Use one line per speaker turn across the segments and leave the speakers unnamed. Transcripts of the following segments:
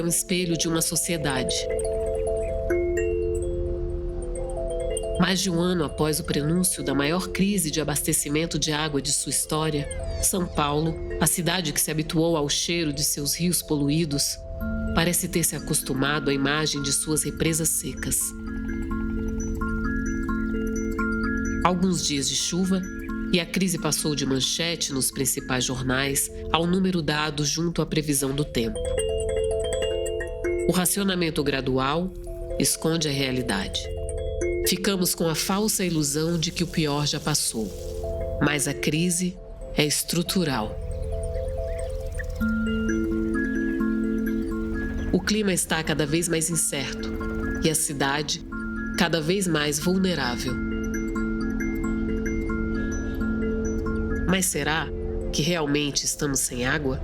um espelho de uma sociedade. Mais de um ano após o prenúncio da maior crise de abastecimento de água de sua história, São Paulo, a cidade que se habituou ao cheiro de seus rios poluídos, parece ter se acostumado à imagem de suas represas secas. Alguns dias de chuva e a crise passou de manchete nos principais jornais ao número dado junto à previsão do tempo. O racionamento gradual esconde a realidade. Ficamos com a falsa ilusão de que o pior já passou, mas a crise é estrutural. O clima está cada vez mais incerto e a cidade cada vez mais vulnerável. Mas será que realmente estamos sem água?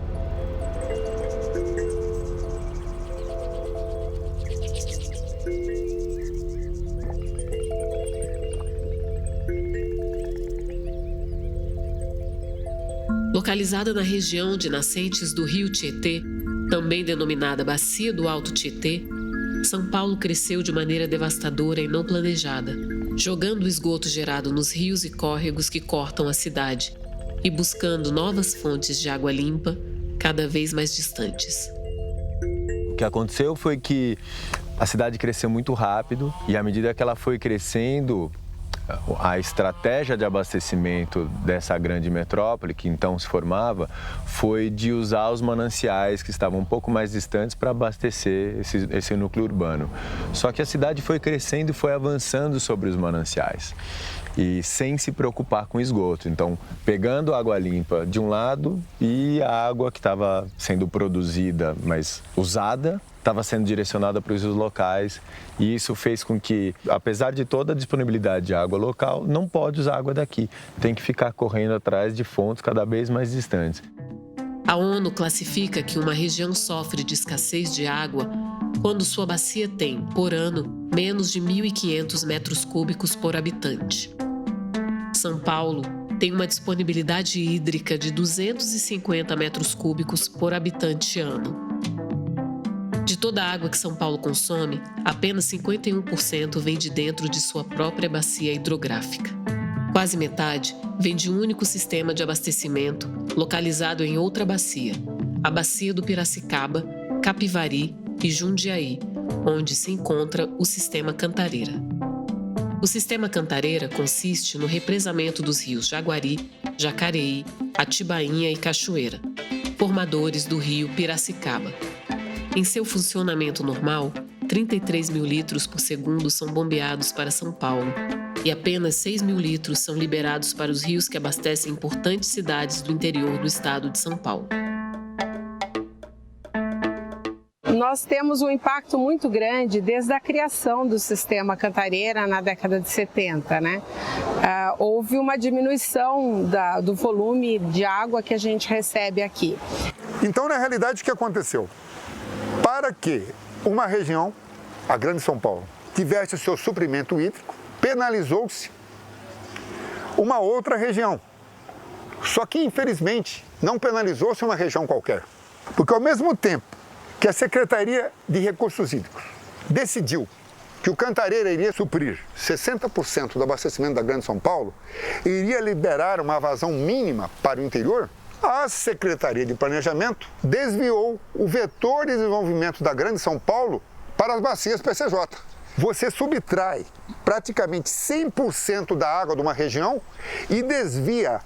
Localizada na região de nascentes do rio Tietê, também denominada Bacia do Alto Tietê, São Paulo cresceu de maneira devastadora e não planejada, jogando o esgoto gerado nos rios e córregos que cortam a cidade e buscando novas fontes de água limpa cada vez mais distantes.
O que aconteceu foi que a cidade cresceu muito rápido e, à medida que ela foi crescendo, a estratégia de abastecimento dessa grande metrópole, que então se formava, foi de usar os mananciais que estavam um pouco mais distantes para abastecer esse núcleo urbano. Só que a cidade foi crescendo e foi avançando sobre os mananciais, e sem se preocupar com esgoto. Então, pegando água limpa de um lado e a água que estava sendo produzida, mas usada, estava sendo direcionada para os rios locais, e isso fez com que, apesar de toda a disponibilidade de água local, não pode usar água daqui. Tem que ficar correndo atrás de fontes cada vez mais distantes.
A ONU classifica que uma região sofre de escassez de água quando sua bacia tem, por ano, menos de 1.500 metros cúbicos por habitante. São Paulo tem uma disponibilidade hídrica de 250 metros cúbicos por habitante ano. De toda a água que São Paulo consome, apenas 51% vem de dentro de sua própria bacia hidrográfica. Quase metade vem de um único sistema de abastecimento localizado em outra bacia, a Bacia do Piracicaba, Capivari e Jundiaí, onde se encontra o Sistema Cantareira. O Sistema Cantareira consiste no represamento dos rios Jaguari, Jacareí, Atibainha e Cachoeira, formadores do rio Piracicaba. Em seu funcionamento normal, 33 mil litros por segundo são bombeados para São Paulo e apenas 6 mil litros são liberados para os rios que abastecem importantes cidades do interior do estado de São Paulo.
Nós temos um impacto muito grande desde a criação do Sistema Cantareira na década de 70, né? Houve uma diminuição do volume de água que a gente recebe aqui.
Então, na realidade, o que aconteceu? Para que uma região, a Grande São Paulo, tivesse o seu suprimento hídrico, penalizou-se uma outra região. Só que, infelizmente, não penalizou-se uma região qualquer. Porque, ao mesmo tempo que a Secretaria de Recursos Hídricos decidiu que o Cantareira iria suprir 60% do abastecimento da Grande São Paulo e iria liberar uma vazão mínima para o interior, a Secretaria de Planejamento desviou o vetor de desenvolvimento da Grande São Paulo para as bacias PCJ. Você subtrai praticamente 100% da água de uma região e desvia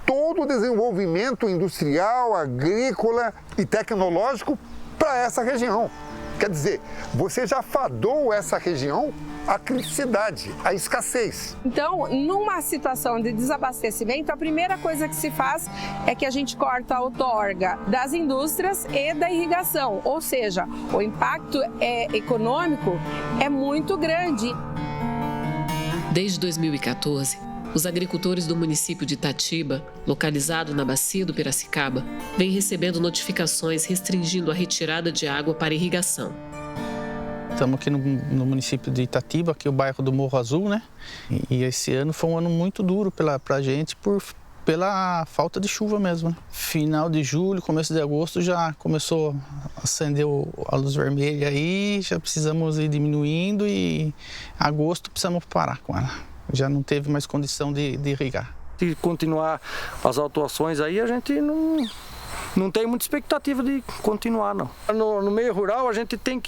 todo o desenvolvimento industrial, agrícola e tecnológico para essa região. Quer dizer, você já fadou essa região à criticidade, à escassez.
Então, numa situação de desabastecimento, a primeira coisa que se faz é que a gente corta a outorga das indústrias e da irrigação, ou seja, o impacto econômico é muito grande.
Desde 2014, os agricultores do município de Itatiba, localizado na Bacia do Piracicaba, vêm recebendo notificações restringindo a retirada de água para irrigação.
Estamos aqui no município de Itatiba, aqui é o bairro do Morro Azul, né? E esse ano foi um ano muito duro para a gente por pela falta de chuva mesmo, né? Final de julho, começo de agosto já começou a acender a luz vermelha aí, já precisamos ir diminuindo e em agosto precisamos parar com ela. Já não teve mais condição de irrigar.
Se continuar as autuações aí, a gente não tem muita expectativa de continuar, não. No meio rural, a gente tem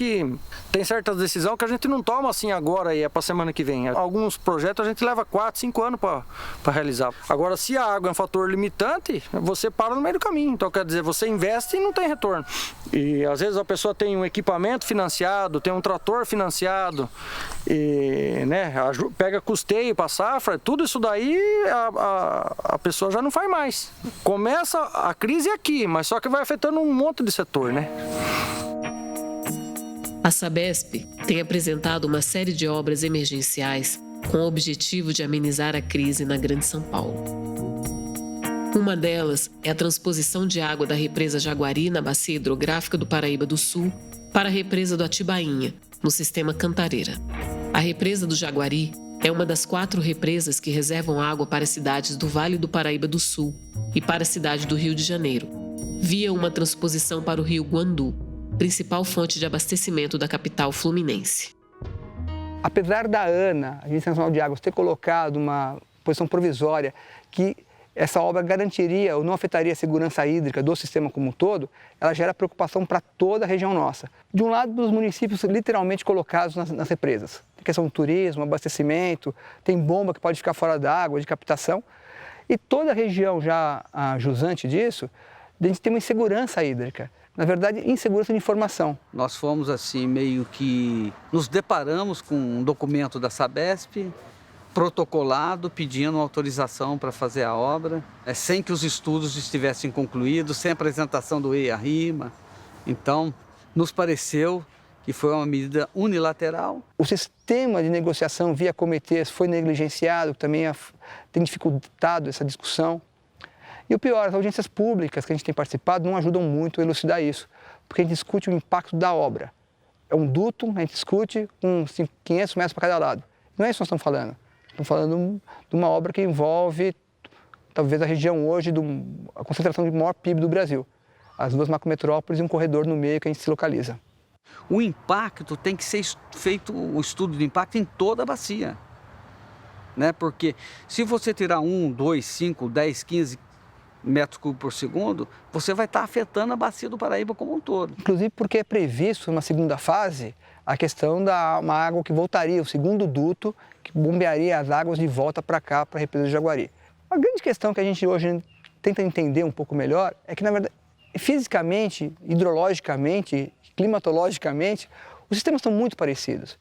certas decisões que a gente não toma assim agora e é para semana que vem. Alguns projetos a gente leva 4, 5 anos para realizar. Agora, se a água é um fator limitante, você para no meio do caminho. Então, quer dizer, você investe e não tem retorno. E às vezes a pessoa tem um equipamento financiado, tem um trator financiado, e, né, pega custeio para safra, tudo isso daí a pessoa já não faz mais. Começa a crise aqui, mas só que vai afetando um monte de setor, né?
A Sabesp tem apresentado uma série de obras emergenciais com o objetivo de amenizar a crise na Grande São Paulo. Uma delas é a transposição de água da represa Jaguari, na bacia hidrográfica do Paraíba do Sul, para a represa do Atibainha, no sistema Cantareira. A represa do Jaguari é uma das 4 represas que reservam água para as cidades do Vale do Paraíba do Sul e para a cidade do Rio de Janeiro, via uma transposição para o rio Guandu, principal fonte de abastecimento da capital fluminense.
Apesar da ANA, a Agência Nacional de Águas, ter colocado uma posição provisória que essa obra garantiria ou não afetaria a segurança hídrica do sistema como um todo, ela gera preocupação para toda a região nossa. De um lado, dos municípios literalmente colocados nas represas. Tem questão do turismo, abastecimento, tem bomba que pode ficar fora da água, de captação. E toda a região já jusante disso, a gente tem uma insegurança hídrica. Na verdade, insegurança de informação.
Nós fomos assim, meio que nos deparamos com um documento da Sabesp, protocolado, pedindo autorização para fazer a obra, sem que os estudos estivessem concluídos, sem apresentação do EIA-RIMA. Então, nos pareceu que foi uma medida unilateral.
O sistema de negociação via comitês foi negligenciado, também tem dificultado essa discussão. E o pior, as audiências públicas que a gente tem participado não ajudam muito a elucidar isso, porque a gente discute o impacto da obra. É um duto, a gente discute com 500 metros para cada lado. Não é isso que nós estamos falando. Estamos falando de uma obra que envolve, talvez, a região hoje, a concentração de maior PIB do Brasil. As 2 macrometrópoles e um corredor no meio que a gente se localiza.
O impacto tem que ser feito, o estudo de impacto em toda a bacia. Né? Porque se você tirar 1, 2, 5, 10, 15 metros cúbicos por segundo, você vai estar afetando a bacia do Paraíba como um todo.
Inclusive porque é previsto, numa segunda fase, a questão da uma água que voltaria, o segundo duto, que bombearia as águas de volta para cá, para a represa do Jaguari. A grande questão que a gente hoje tenta entender um pouco melhor é que, na verdade, fisicamente, hidrologicamente, climatologicamente, os sistemas estão muito parecidos.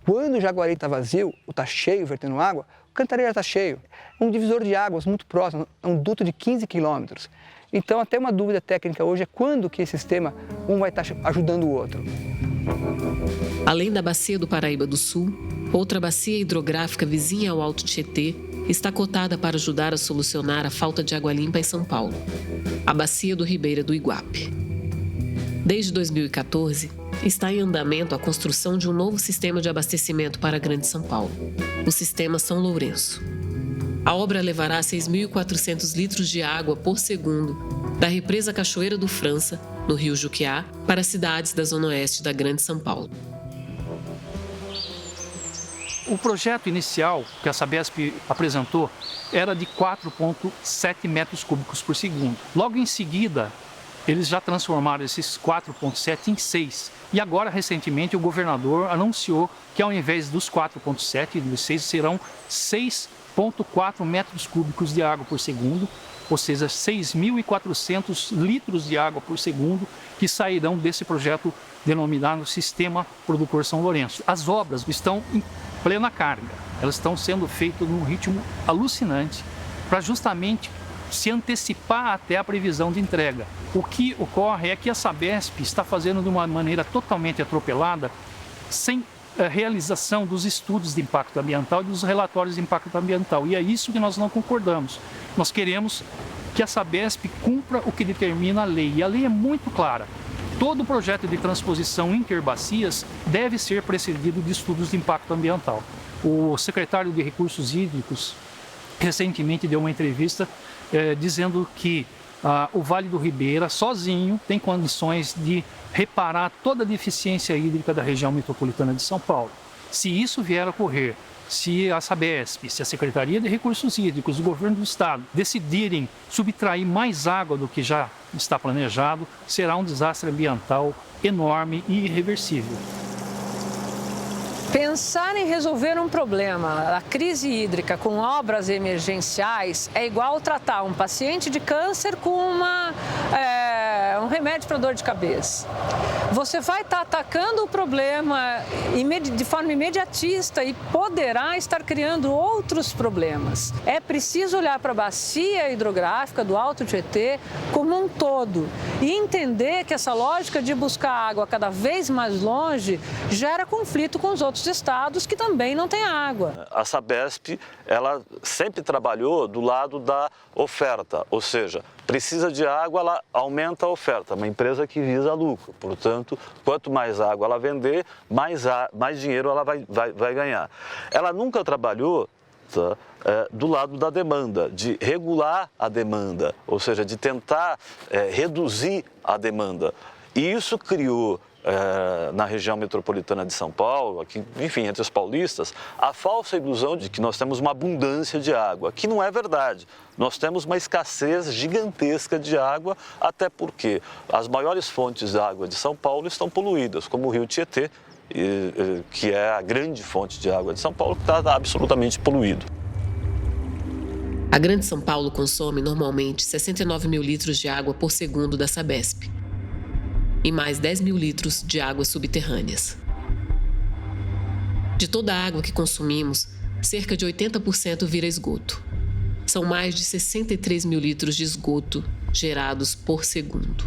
Quando o Jaguari está vazio, ou está cheio, vertendo água, o Cantareira está cheio. É um divisor de águas muito próximo, é um duto de 15 quilômetros. Então, até uma dúvida técnica hoje é quando que esse sistema um vai estar ajudando o outro.
Além da bacia do Paraíba do Sul, outra bacia hidrográfica vizinha ao Alto Tietê está cotada para ajudar a solucionar a falta de água limpa em São Paulo, a bacia do Ribeira do Iguape. Desde 2014, está em andamento a construção de um novo sistema de abastecimento para a Grande São Paulo, o Sistema São Lourenço. A obra levará 6.400 litros de água por segundo da represa Cachoeira do França, no Rio Juquiá, para cidades da zona oeste da Grande São Paulo.
O projeto inicial que a Sabesp apresentou era de 4,7 metros cúbicos por segundo. Logo em seguida, eles já transformaram esses 4,7 em 6. E agora, recentemente, o governador anunciou que ao invés dos 4,7 e dos 6, serão 6,4 metros cúbicos de água por segundo, ou seja, 6.400 litros de água por segundo que sairão desse projeto denominado Sistema Produtor São Lourenço. As obras estão em plena carga, elas estão sendo feitas num ritmo alucinante para justamente se antecipar até a previsão de entrega. O que ocorre é que a Sabesp está fazendo de uma maneira totalmente atropelada, sem a realização dos estudos de impacto ambiental e dos relatórios de impacto ambiental. E é isso que nós não concordamos. Nós queremos que a Sabesp cumpra o que determina a lei. E a lei é muito clara. Todo projeto de transposição interbacias deve ser precedido de estudos de impacto ambiental. O secretário de Recursos Hídricos recentemente deu uma entrevista dizendo que o Vale do Ribeira, sozinho, tem condições de reparar toda a deficiência hídrica da região metropolitana de São Paulo. Se isso vier a ocorrer, se a Sabesp, se a Secretaria de Recursos Hídricos, o governo do estado decidirem subtrair mais água do que já está planejado, será um desastre ambiental enorme e irreversível.
Pensar em resolver um problema, a crise hídrica, com obras emergenciais, é igual tratar um paciente de câncer com um remédio para dor de cabeça. Você vai estar atacando o problema de forma imediatista e poderá estar criando outros problemas. É preciso olhar para a bacia hidrográfica do Alto Tietê como um todo e entender que essa lógica de buscar água cada vez mais longe gera conflito com os outros estados que também não têm água.
A Sabesp, ela sempre trabalhou do lado da oferta, ou seja, precisa de água, ela aumenta a oferta, uma empresa que visa lucro. Portanto, quanto mais água ela vender, mais dinheiro ela vai ganhar. Ela nunca trabalhou do lado da demanda, de regular a demanda, ou seja, de tentar reduzir a demanda. E isso criou na região metropolitana de São Paulo, aqui, enfim, entre os paulistas, a falsa ilusão de que nós temos uma abundância de água, que não é verdade. Nós temos uma escassez gigantesca de água, até porque as maiores fontes de água de São Paulo estão poluídas, como o rio Tietê, que é a grande fonte de água de São Paulo, que está absolutamente poluído.
A Grande São Paulo consome normalmente 69 mil litros de água por segundo da Sabesp e mais 10 mil litros de águas subterrâneas. De toda a água que consumimos, cerca de 80% vira esgoto. São mais de 63 mil litros de esgoto gerados por segundo.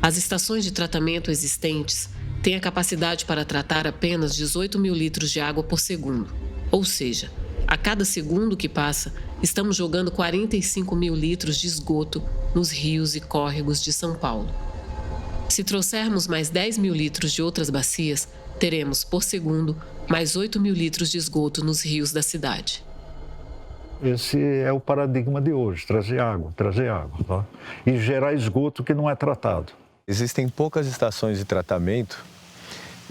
As estações de tratamento existentes têm a capacidade para tratar apenas 18 mil litros de água por segundo. Ou seja, a cada segundo que passa, estamos jogando 45 mil litros de esgoto nos rios e córregos de São Paulo. Se trouxermos mais 10 mil litros de outras bacias, teremos, por segundo, mais 8 mil litros de esgoto nos rios da cidade.
Esse é o paradigma de hoje, trazer água, tá? E gerar esgoto que não é tratado.
Existem poucas estações de tratamento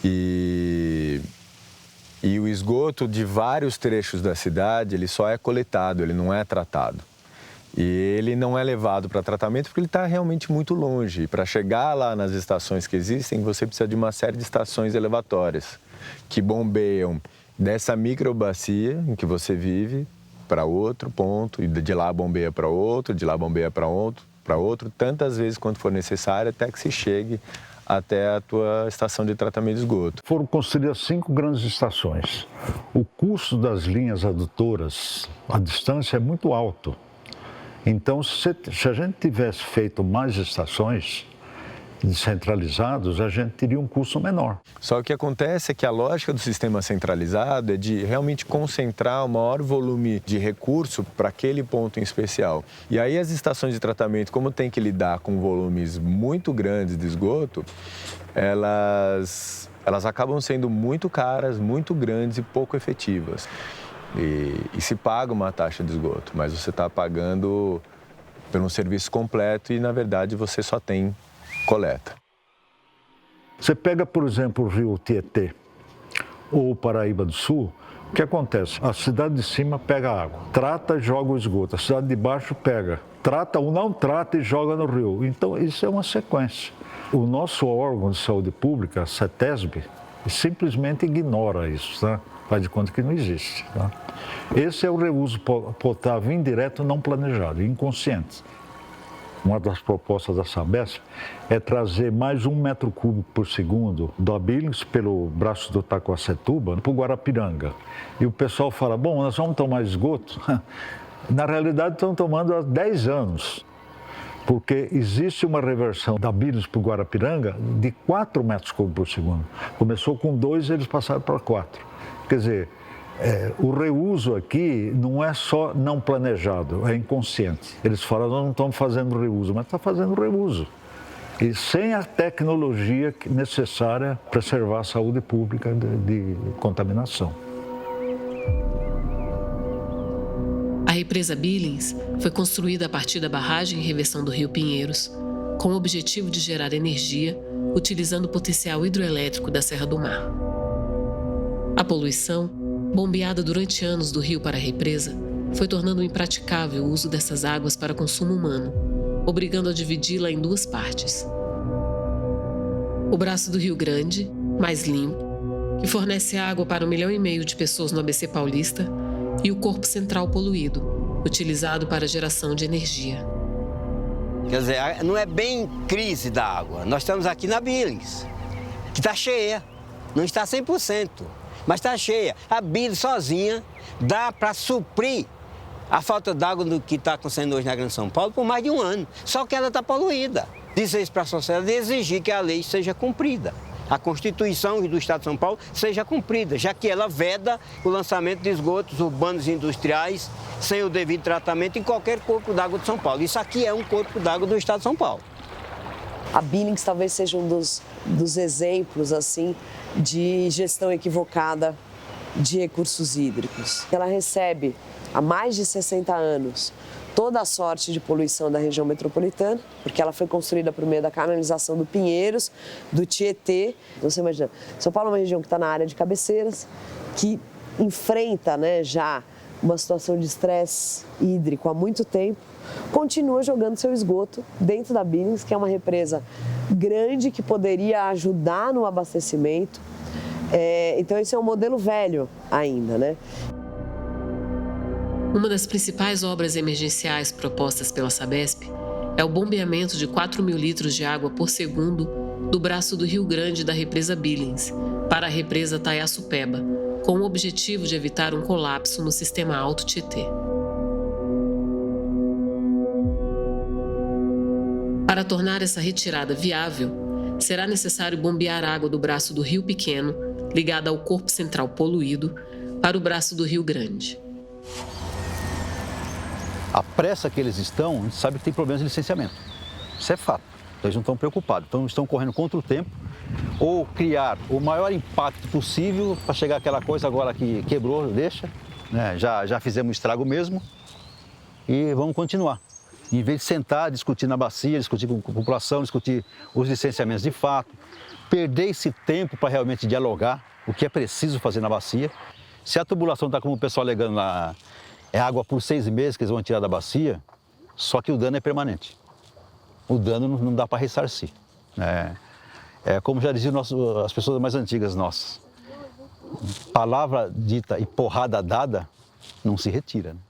e o esgoto de vários trechos da cidade, ele só é coletado, ele não é tratado. E ele não é levado para tratamento porque ele está realmente muito longe. E para chegar lá nas estações que existem, você precisa de uma série de estações elevatórias que bombeiam dessa microbacia em que você vive para outro ponto, e de lá bombeia para outro, de lá bombeia para outro, tantas vezes quanto for necessário até que se chegue até a tua estação de tratamento de esgoto.
Foram construídas 5 grandes estações. O custo das linhas adutoras, a distância é muito alto. Então, se a gente tivesse feito mais estações descentralizadas, a gente teria um custo menor.
Só que o que acontece é que a lógica do sistema centralizado é de realmente concentrar o maior volume de recurso para aquele ponto em especial. E aí as estações de tratamento, como tem que lidar com volumes muito grandes de esgoto, elas acabam sendo muito caras, muito grandes e pouco efetivas. E se paga uma taxa de esgoto, mas você está pagando por um serviço completo e, na verdade, você só tem coleta.
Você pega, por exemplo, o rio Tietê ou Paraíba do Sul, o que acontece? A cidade de cima pega água, trata e joga o esgoto, a cidade de baixo pega, trata ou não trata e joga no rio. Então, isso é uma sequência. O nosso órgão de saúde pública, a CETESB, simplesmente ignora isso, tá? Faz de conta que não existe. Tá? Esse é o reuso potável indireto não planejado, inconsciente. Uma das propostas da Sabesp é trazer mais 1 metro cúbico por segundo do Abílio pelo braço do Taquacetuba para o Guarapiranga. E o pessoal fala, bom, nós vamos tomar esgoto? Na realidade, estão tomando há 10 anos. Porque existe uma reversão da Abílio para o Guarapiranga de 4 metros cúbicos por segundo. Começou com 2 e eles passaram para 4. Quer dizer, o reuso aqui não é só não planejado, é inconsciente. Eles falam, nós não estamos fazendo reuso, mas está fazendo reuso. E sem a tecnologia necessária para preservar a saúde pública de contaminação.
A represa Billings foi construída a partir da barragem e reversão do Rio Pinheiros, com o objetivo de gerar energia utilizando o potencial hidroelétrico da Serra do Mar. A poluição, bombeada durante anos do rio para a represa, foi tornando impraticável o uso dessas águas para consumo humano, obrigando a dividi-la em duas partes. O braço do Rio Grande, mais limpo, que fornece água para 1,5 milhão de pessoas no ABC Paulista, e o corpo central poluído, utilizado para a geração de energia.
Quer dizer, não é bem crise da água. Nós estamos aqui na Billings, que está cheia. Não está 100%, mas está cheia. A Billings sozinha dá para suprir a falta d'água do que está acontecendo hoje na Grande São Paulo por mais de um ano. Só que ela está poluída. Dizer isso para a sociedade e exigir que a lei seja cumprida. A Constituição do Estado de São Paulo seja cumprida, já que ela veda o lançamento de esgotos urbanos e industriais sem o devido tratamento em qualquer corpo d'água de São Paulo. Isso aqui é um corpo d'água do Estado de São Paulo.
A Billings talvez seja um dos exemplos assim, de gestão equivocada de recursos hídricos. Ela recebe há mais de 60 anos toda a sorte de poluição da região metropolitana, porque ela foi construída por meio da canalização do Pinheiros, do Tietê. Então, você imagina, São Paulo é uma região que está na área de cabeceiras, que enfrenta, né, já uma situação de estresse hídrico há muito tempo, continua jogando seu esgoto dentro da Billings, que é uma represa grande que poderia ajudar no abastecimento. Então, esse é um modelo velho ainda, né?
Uma das principais obras emergenciais propostas pela Sabesp é o bombeamento de 4.000 litros de água por segundo do braço do Rio Grande da represa Billings para a represa Taiaçupeba, com o objetivo de evitar um colapso no sistema Alto Tietê. Para tornar essa retirada viável, será necessário bombear água do braço do Rio Pequeno, ligada ao corpo central poluído, para o braço do Rio Grande.
A pressa que eles estão, a gente sabe que tem problemas de licenciamento. Isso é fato. Então, eles não estão preocupados. Então, estão correndo contra o tempo ou criar o maior impacto possível para chegar àquela coisa agora que quebrou, deixa. Né? Já fizemos estrago mesmo e vamos continuar. Em vez de sentar, discutir na bacia, discutir com a população, discutir os licenciamentos de fato, perder esse tempo para realmente dialogar o que é preciso fazer na bacia. Se a tubulação está como o pessoal alegando lá, é água por 6 meses que eles vão tirar da bacia, só que o dano é permanente. O dano não dá para ressarcir. É como já diziam as pessoas mais antigas nossas. Palavra dita e porrada dada não se retira. Né?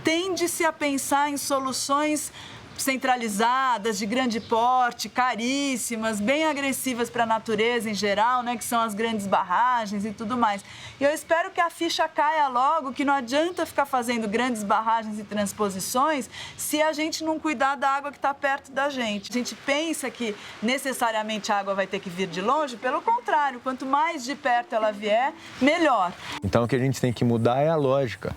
Tende-se a pensar em soluções centralizadas, de grande porte, caríssimas, bem agressivas para a natureza em geral, né, que são as grandes barragens e tudo mais. E eu espero que a ficha caia logo, que não adianta ficar fazendo grandes barragens e transposições se a gente não cuidar da água que está perto da gente. A gente pensa que necessariamente a água vai ter que vir de longe, pelo contrário, quanto mais de perto ela vier, melhor.
Então o que a gente tem que mudar é a lógica.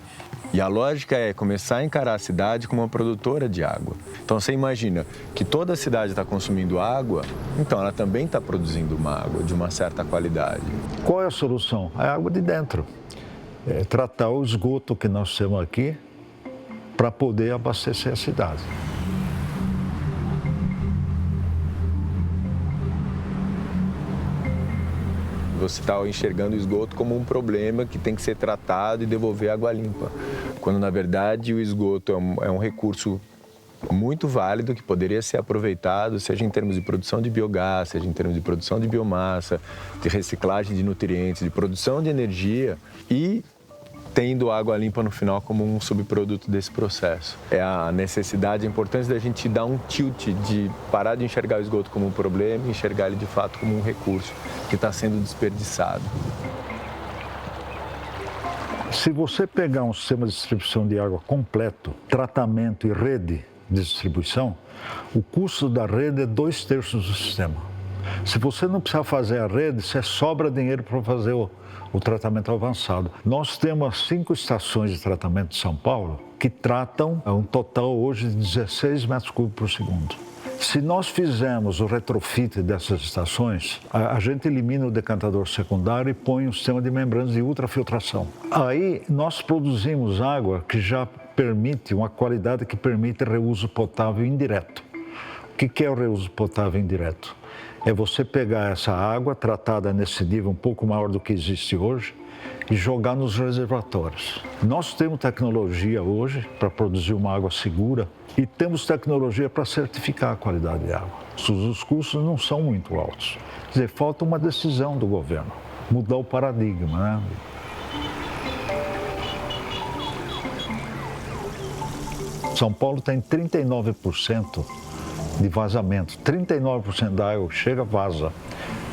E a lógica é começar a encarar a cidade como uma produtora de água. Então você imagina que toda a cidade está consumindo água, então ela também está produzindo uma água de uma certa qualidade.
Qual é a solução? É a água de dentro. É tratar o esgoto que nós temos aqui para poder abastecer a cidade.
Você está enxergando o esgoto como um problema que tem que ser tratado e devolver água limpa. Quando, na verdade, o esgoto é um recurso muito válido que poderia ser aproveitado, seja em termos de produção de biogás, seja em termos de produção de biomassa, de reciclagem de nutrientes, de produção de energia e tendo água limpa no final como um subproduto desse processo. É a necessidade, a importância da gente dar um tilt, de parar de enxergar o esgoto como um problema e enxergar ele de fato como um recurso que está sendo desperdiçado.
Se você pegar um sistema de distribuição de água completo, tratamento e rede de distribuição, o custo da rede é 2/3 do sistema. Se você não precisar fazer a rede, você sobra dinheiro para fazer o tratamento avançado. Nós temos 5 estações de tratamento de São Paulo que tratam um total hoje de 16 metros cúbicos por segundo. Se nós fizermos o retrofit dessas estações, a gente elimina o decantador secundário e põe um sistema de membranas de ultrafiltração. Aí nós produzimos água que já permite, uma qualidade que permite reuso potável indireto. O que é o reuso potável indireto? É você pegar essa água tratada nesse nível um pouco maior do que existe hoje e jogar nos reservatórios. Nós temos tecnologia hoje para produzir uma água segura e temos tecnologia para certificar a qualidade de água. Os custos não são muito altos. Quer dizer, falta uma decisão do governo, mudar o paradigma, né? São Paulo tem 39% de vazamento. 39% da água que chega vaza.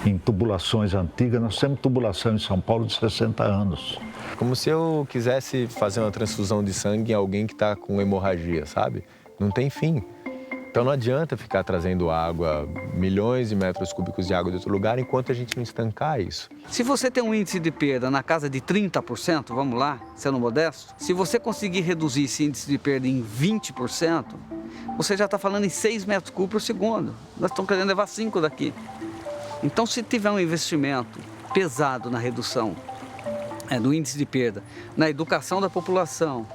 Em tubulações antigas, nós temos tubulação em São Paulo de 60 anos.
Como se eu quisesse fazer uma transfusão de sangue em alguém que está com hemorragia, sabe? Não tem fim. Então não adianta ficar trazendo água, milhões de metros cúbicos de água de outro lugar, enquanto a gente não estancar isso.
Se você tem um índice de perda na casa de 30%, vamos lá, sendo modesto, se você conseguir reduzir esse índice de perda em 20%, você já está falando em 6 metros cúbicos por segundo. Nós estamos querendo levar 5 daqui. Então, se tiver um investimento pesado na redução do índice de perda, na educação da população,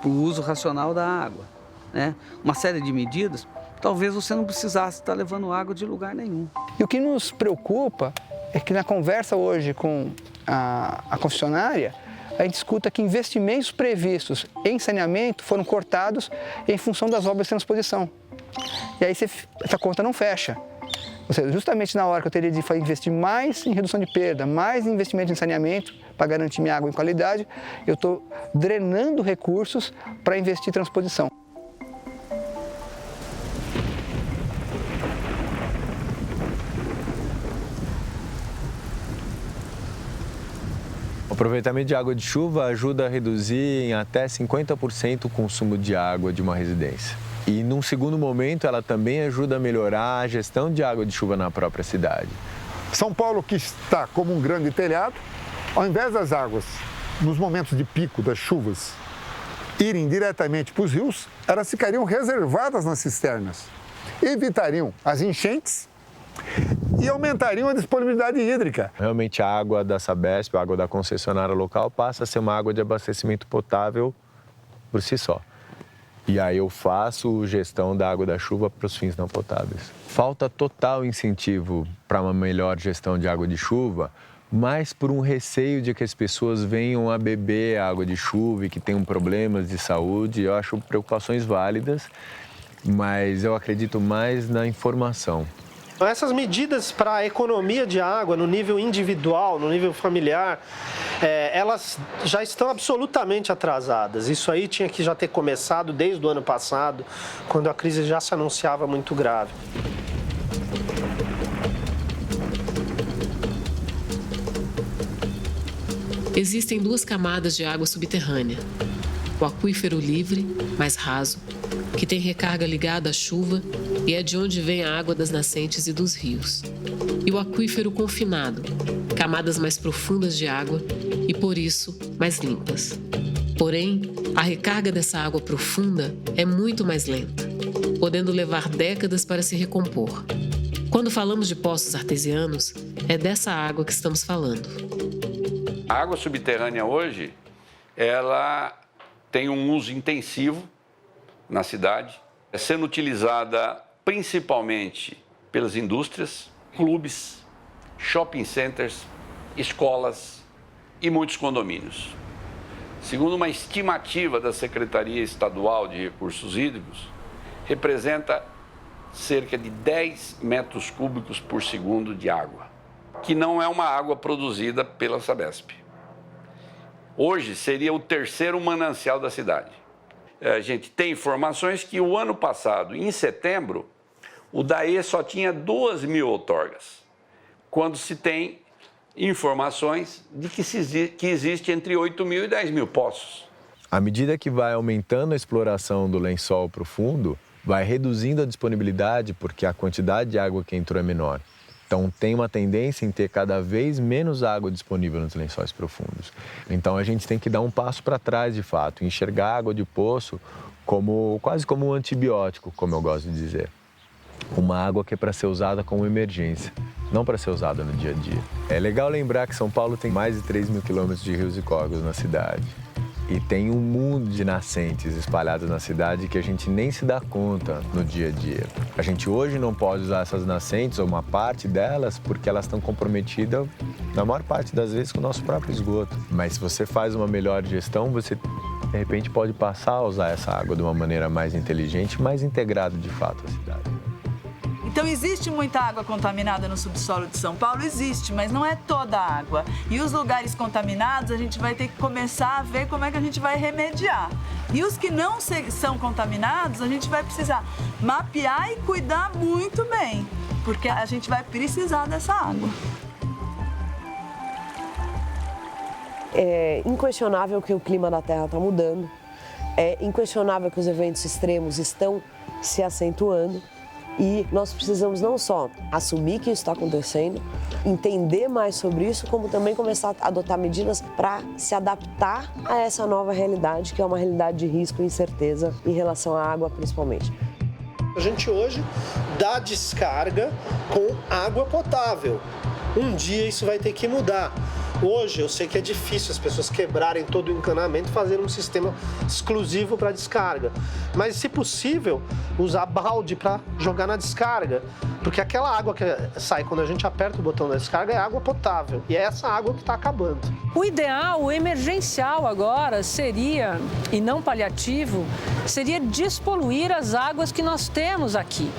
para o uso racional da água, né, uma série de medidas, talvez você não precisasse estar levando água de lugar nenhum.
E o que nos preocupa é que na conversa hoje com a concessionária, a gente escuta que investimentos previstos em saneamento foram cortados em função das obras de transposição. E aí essa conta não fecha. Ou seja, justamente na hora que eu teria de investir mais em redução de perda, mais em investimento em saneamento, para garantir minha água em qualidade, eu estou drenando recursos para investir em transposição.
O aproveitamento de água de chuva ajuda a reduzir em até 50% o consumo de água de uma residência. E, num segundo momento, ela também ajuda a melhorar a gestão de água de chuva na própria cidade.
São Paulo, que está como um grande telhado, ao invés das águas, nos momentos de pico das chuvas, irem diretamente para os rios, elas ficariam reservadas nas cisternas, evitariam as enchentes e aumentariam a disponibilidade hídrica.
Realmente, a água da Sabesp, a água da concessionária local, passa a ser uma água de abastecimento potável por si só. E aí eu faço gestão da água da chuva para os fins não potáveis. Falta total incentivo para uma melhor gestão de água de chuva, mas por um receio de que as pessoas venham a beber água de chuva e que tenham problemas de saúde. Eu acho preocupações válidas, mas eu acredito mais na informação.
Essas medidas para a economia de água no nível individual, no nível familiar, elas já estão absolutamente atrasadas. Isso aí tinha que já ter começado desde o ano passado, quando a crise já se anunciava muito grave.
Existem 2 camadas de água subterrânea. O aquífero livre, mais raso, que tem recarga ligada à chuva e é de onde vem a água das nascentes e dos rios. E o aquífero confinado, camadas mais profundas de água e, por isso, mais limpas. Porém, a recarga dessa água profunda é muito mais lenta, podendo levar décadas para se recompor. Quando falamos de poços artesianos, é dessa água que estamos falando.
A água subterrânea hoje, ela tem um uso intensivo na cidade, sendo utilizada principalmente pelas indústrias, clubes, shopping centers, escolas e muitos condomínios. Segundo uma estimativa da Secretaria Estadual de Recursos Hídricos, representa cerca de 10 metros cúbicos por segundo de água, que não é uma água produzida pela Sabesp. Hoje seria o 3º manancial da cidade. A gente tem informações que o ano passado, em setembro, o DAE só tinha 2.000 outorgas, quando se tem informações de que existe entre 8.000 e 10.000 poços.
À medida que vai aumentando a exploração do lençol profundo, vai reduzindo a disponibilidade porque a quantidade de água que entrou é menor. Então, tem uma tendência em ter cada vez menos água disponível nos lençóis profundos. Então, a gente tem que dar um passo para trás, de fato, enxergar a água de poço quase como um antibiótico, como eu gosto de dizer. Uma água que é para ser usada como emergência, não para ser usada no dia a dia. É legal lembrar que São Paulo tem mais de 3.000 quilômetros de rios e córregos na cidade. E tem um mundo de nascentes espalhadas na cidade que a gente nem se dá conta no dia a dia. A gente hoje não pode usar essas nascentes, ou uma parte delas, porque elas estão comprometidas, na maior parte das vezes, com o nosso próprio esgoto. Mas se você faz uma melhor gestão, você, de repente, pode passar a usar essa água de uma maneira mais inteligente, mais integrada, de fato, à cidade.
Então, existe muita água contaminada no subsolo de São Paulo? Existe, mas não é toda a água. E os lugares contaminados, a gente vai ter que começar a ver como é que a gente vai remediar. E os que não são contaminados, a gente vai precisar mapear e cuidar muito bem, porque a gente vai precisar dessa água.
É inquestionável que o clima da Terra está mudando. É inquestionável que os eventos extremos estão se acentuando. E nós precisamos não só assumir que isso está acontecendo, entender mais sobre isso, como também começar a adotar medidas para se adaptar a essa nova realidade, que é uma realidade de risco e incerteza em relação à água, principalmente.
A gente hoje dá descarga com água potável. Um dia isso vai ter que mudar. Hoje eu sei que é difícil as pessoas quebrarem todo o encanamento e fazerem um sistema exclusivo para descarga. Mas, se possível, usar balde para jogar na descarga. Porque aquela água que sai quando a gente aperta o botão da descarga é água potável. E é essa água que está acabando.
O ideal, o emergencial agora seria, e não paliativo, seria despoluir as águas que nós temos aqui.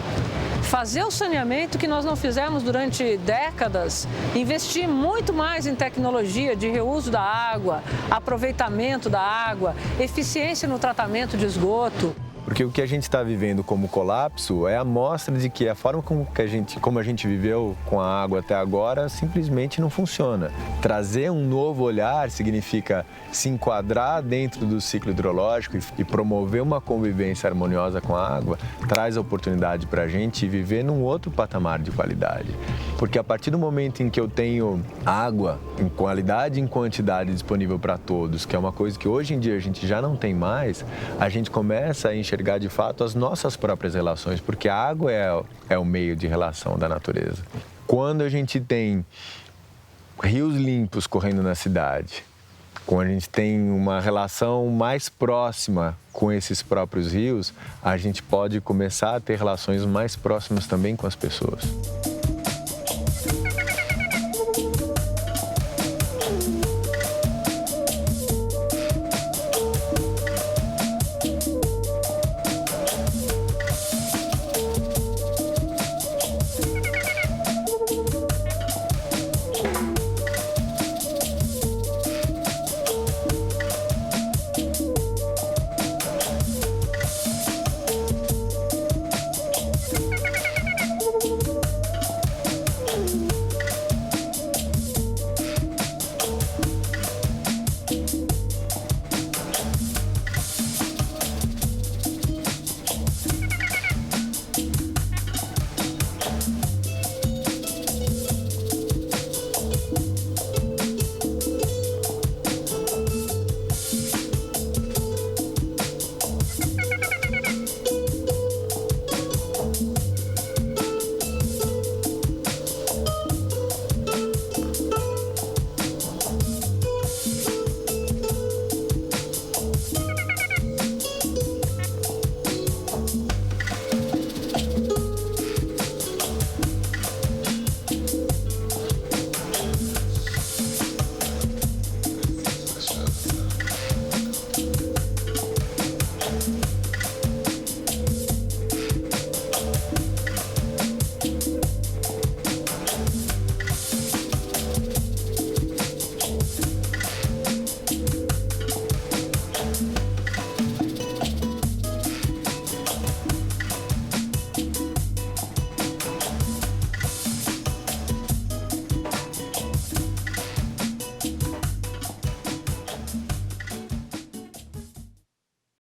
Fazer o saneamento que nós não fizemos durante décadas, investir muito mais em tecnologia de reuso da água, aproveitamento da água, eficiência no tratamento de esgoto.
Porque o que a gente está vivendo como colapso é a mostra de que a forma como a gente viveu com a água até agora simplesmente não funciona. Trazer um novo olhar significa se enquadrar dentro do ciclo hidrológico e promover uma convivência harmoniosa com a água, traz a oportunidade para a gente viver num outro patamar de qualidade. Porque a partir do momento em que eu tenho água em qualidade e em quantidade disponível para todos, que é uma coisa que hoje em dia a gente já não tem mais, a gente começa a enxergar de fato as nossas próprias relações, porque a água é o meio de relação da natureza. Quando a gente tem rios limpos correndo na cidade, quando a gente tem uma relação mais próxima com esses próprios rios, a gente pode começar a ter relações mais próximas também com as pessoas.